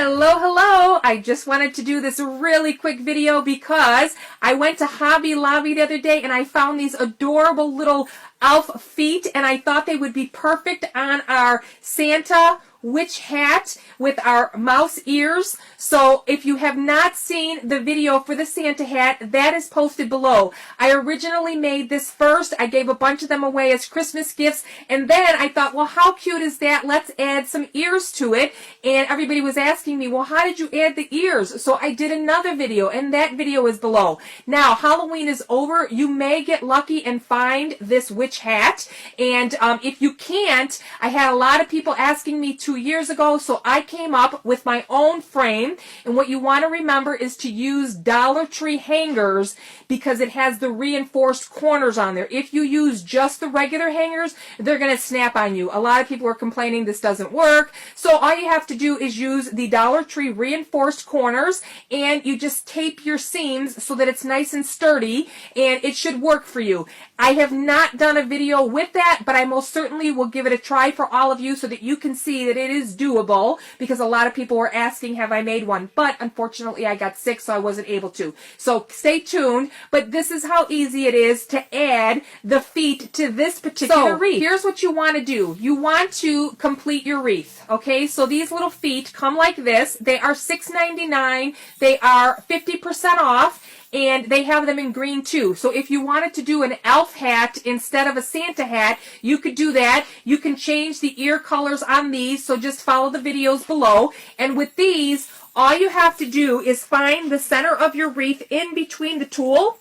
Hello, hello. I just wanted to do this really quick video because I went to Hobby Lobby the other day and I found these adorable little elf feet, and I thought they would be perfect on our Santa witch hat with our mouse ears. So if you have not seen the video for the Santa hat, that is posted below. I originally made this first. I gave a bunch of them away as Christmas gifts, and then I thought, well, how cute is that? Let's add some ears to it. And everybody was asking me, well, how did you add the ears? So I did another video, and that video is below. Now, Halloween is over. You may get lucky and find this witch hat, and if you can't, I had a lot of people asking me 2 years ago, so I came up with my own frame. And what you want to remember is to use Dollar Tree hangers because it has the reinforced corners on there. If you use just the regular hangers, they're going to snap on you. A lot of people are complaining this doesn't work. So all you have to do is use the Dollar Tree reinforced corners, and you just tape your seams so that it's nice and sturdy, and it should work for you. I have not done a video with that, but I most certainly will give it a try for all of you so that you can see that it is doable, because a lot of people were asking, have I made one? But unfortunately I got sick, so I wasn't able to. So stay tuned, but this is how easy it is to add the feet to this particular wreath. Here's what you want to do. You want to complete your wreath, okay? So these little feet come like this. They are $6.99. They are 50% off. And they have them in green too. So if you wanted to do an elf hat instead of a Santa hat, you could do that. You can change the ear colors on these, so just follow the videos below. And with these, all you have to do is find the center of your wreath in between the tool.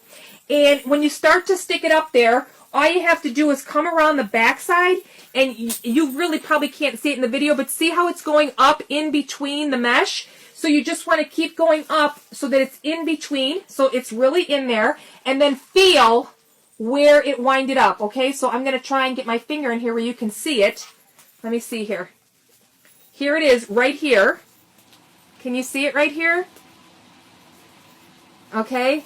And when you start to stick it up there, all you have to do is come around the back side, and you really probably can't see it in the video, but see how it's going up in between the mesh? So you just want to keep going up so that it's in between, so it's really in there, and then feel where it winded up, okay? So I'm going to try and get my finger in here where you can see it. Let me see here. Here it is right here. Can you see it right here? Okay?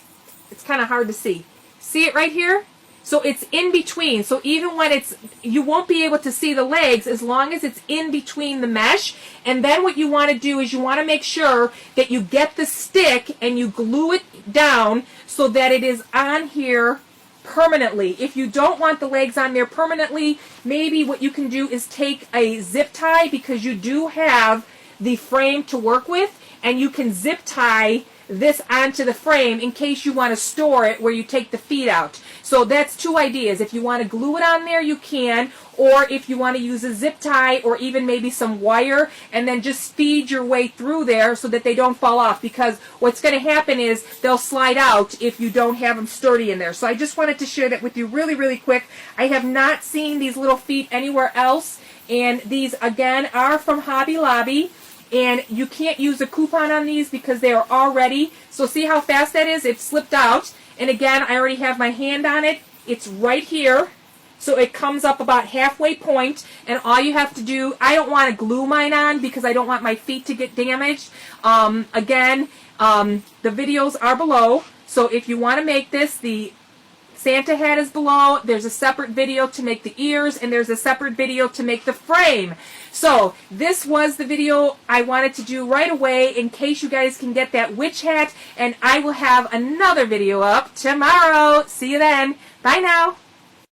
It's kind of hard to see. See it right here? So it's in between. So even when you won't be able to see the legs as long as it's in between the mesh. And then what you want to do is you want to make sure that you get the stick and you glue it down so that it is on here permanently. If you don't want the legs on there permanently, maybe what you can do is take a zip tie, because you do have the frame to work with, and you can zip tie this onto the frame in case you want to store it where you take the feet out. So that's two ideas. If you want to glue it on there, you can, or if you want to use a zip tie or even maybe some wire, and then just feed your way through there so that they don't fall off, because what's going to happen is they'll slide out if you don't have them sturdy in there. So I just wanted to share that with you really, really quick. I have not seen these little feet anywhere else, and these again are from Hobby Lobby. And you can't use a coupon on these because they are already. So see how fast that is? It slipped out. And again, I already have my hand on it. It's right here. So it comes up about halfway point. And all you have to do, I don't want to glue mine on because I don't want my feet to get damaged. Again, the videos are below. So if you want to make this, the Santa hat is below. There's a separate video to make the ears, and there's a separate video to make the frame. So this was the video I wanted to do right away in case you guys can get that witch hat, and I will have another video up tomorrow. See you then. Bye now.